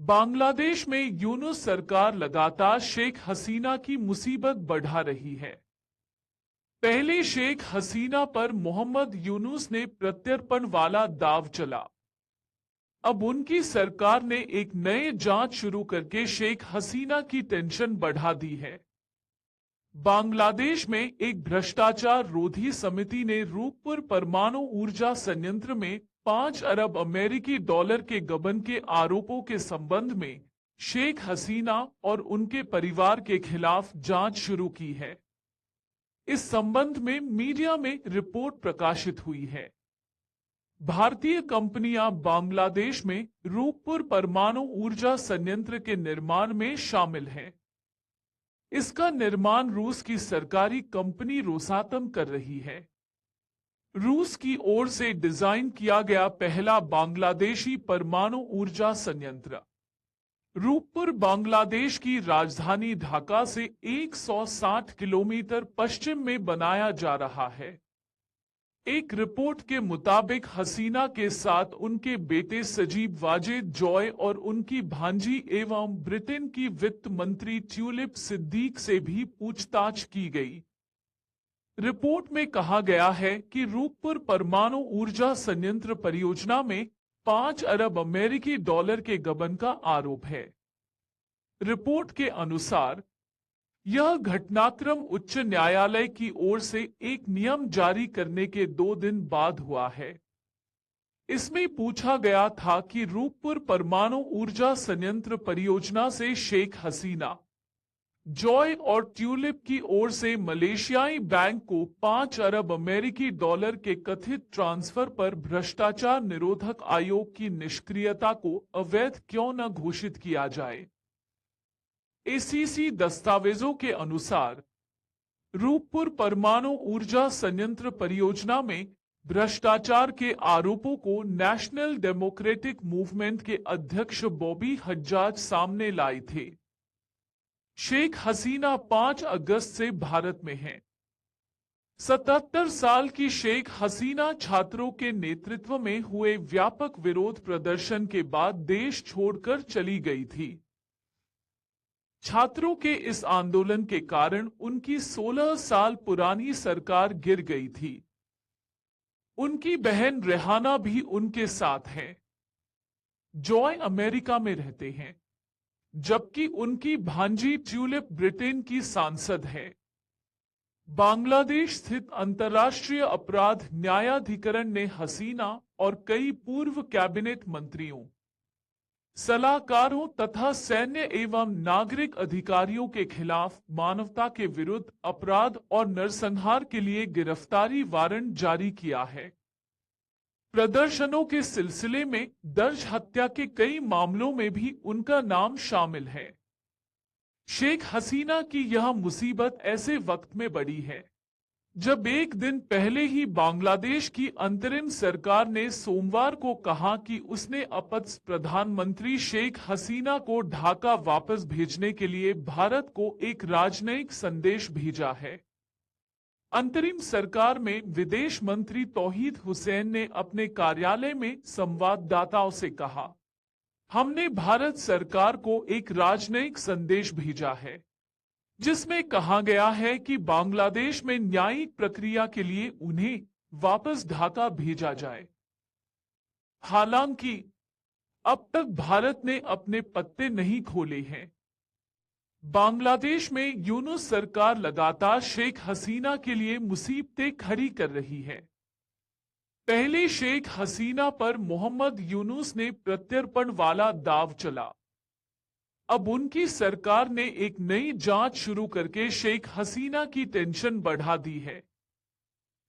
बांग्लादेश में यूनुस सरकार लगातार शेख हसीना की मुसीबत बढ़ा रही है। पहले शेख हसीना पर मोहम्मद यूनुस ने प्रत्यर्पण वाला दाव चला। अब उनकी सरकार ने एक नए जांच शुरू करके शेख हसीना की टेंशन बढ़ा दी है। बांग्लादेश में एक भ्रष्टाचार रोधी समिति ने रूपपुर परमाणु ऊर्जा संयंत्र में 5 अरब अमेरिकी डॉलर के गबन के आरोपों के संबंध में शेख हसीना और उनके परिवार के खिलाफ जांच शुरू की है। इस संबंध में मीडिया में रिपोर्ट प्रकाशित हुई है। भारतीय कंपनियां बांग्लादेश में रूपपुर परमाणु ऊर्जा संयंत्र के निर्माण में शामिल हैं। इसका निर्माण रूस की सरकारी कंपनी रोसातम कर रही है। रूस की ओर से डिजाइन किया गया पहला बांग्लादेशी परमाणु ऊर्जा संयंत्र रूपपुर बांग्लादेश की राजधानी ढाका से 160 किलोमीटर पश्चिम में बनाया जा रहा है। एक रिपोर्ट के मुताबिक हसीना के साथ उनके बेटे सजीब वाजेद जॉय और उनकी भांजी एवं ब्रिटेन की वित्त मंत्री ट्यूलिप सिद्दीक से भी पूछताछ की गई। रिपोर्ट में कहा गया है कि रूपपुर परमाणु ऊर्जा संयंत्र परियोजना में 5 अरब अमेरिकी डॉलर के गबन का आरोप है। रिपोर्ट के अनुसार यह घटनाक्रम उच्च न्यायालय की ओर से एक नियम जारी करने के 2 दिन बाद हुआ है। इसमें पूछा गया था कि रूपपुर परमाणु ऊर्जा संयंत्र परियोजना से शेख हसीना, जॉय और ट्यूलिप की ओर से मलेशियाई बैंक को 5 अरब अमेरिकी डॉलर के कथित ट्रांसफर पर भ्रष्टाचार निरोधक आयोग की निष्क्रियता को अवैध क्यों न घोषित किया जाए। एसीसी दस्तावेजों के अनुसार रूपपुर परमाणु ऊर्जा संयंत्र परियोजना में भ्रष्टाचार के आरोपों को नेशनल डेमोक्रेटिक मूवमेंट के अध्यक्ष बॉबी हज्जाज सामने लाए थे। शेख हसीना 5 अगस्त से भारत में हैं। 77 साल की शेख हसीना छात्रों के नेतृत्व में हुए व्यापक विरोध प्रदर्शन के बाद देश छोड़कर चली गई थी। छात्रों के इस आंदोलन के कारण उनकी 16 साल पुरानी सरकार गिर गई थी। उनकी बहन रेहाना भी उनके साथ है। जॉय अमेरिका में रहते हैं, जबकि उनकी भांजी ट्यूलिप ब्रिटेन की सांसद है। बांग्लादेश स्थित अंतर्राष्ट्रीय अपराध न्यायाधिकरण ने हसीना और कई पूर्व कैबिनेट मंत्रियों, सलाहकारों तथा सैन्य एवं नागरिक अधिकारियों के खिलाफ मानवता के विरुद्ध अपराध और नरसंहार के लिए गिरफ्तारी वारंट जारी किया है। प्रदर्शनों के सिलसिले में दर्ज हत्या के कई मामलों में भी उनका नाम शामिल है। शेख हसीना की यह मुसीबत ऐसे वक्त में बढ़ी है जब एक दिन पहले ही बांग्लादेश की अंतरिम सरकार ने सोमवार को कहा कि उसने अपदस्थ प्रधानमंत्री शेख हसीना को ढाका वापस भेजने के लिए भारत को एक राजनयिक संदेश भेजा है। अंतरिम सरकार में विदेश मंत्री तौहीद हुसैन ने अपने कार्यालय में संवाददाताओं से कहा, हमने भारत सरकार को एक राजनयिक संदेश भेजा है जिसमें कहा गया है कि बांग्लादेश में न्यायिक प्रक्रिया के लिए उन्हें वापस ढाका भेजा जाए। हालांकि अब तक भारत ने अपने पत्ते नहीं खोले हैं। बांग्लादेश में यूनुस सरकार लगातार शेख हसीना के लिए मुसीबतें खड़ी कर रही है। पहले शेख हसीना पर मोहम्मद यूनुस ने प्रत्यर्पण वाला दाव चला। अब उनकी सरकार ने एक नई जांच शुरू करके शेख हसीना की टेंशन बढ़ा दी है।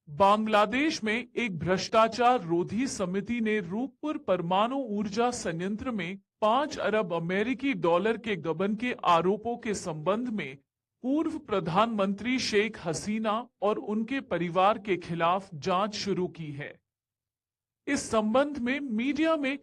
बांग्लादेश में एक भ्रष्टाचार रोधी समिति ने रूपपुर परमाणु ऊर्जा संयंत्र में 5 अरब अमेरिकी डॉलर के गबन के आरोपों के संबंध में पूर्व प्रधानमंत्री शेख हसीना और उनके परिवार के खिलाफ जांच शुरू की है। इस संबंध में मीडिया में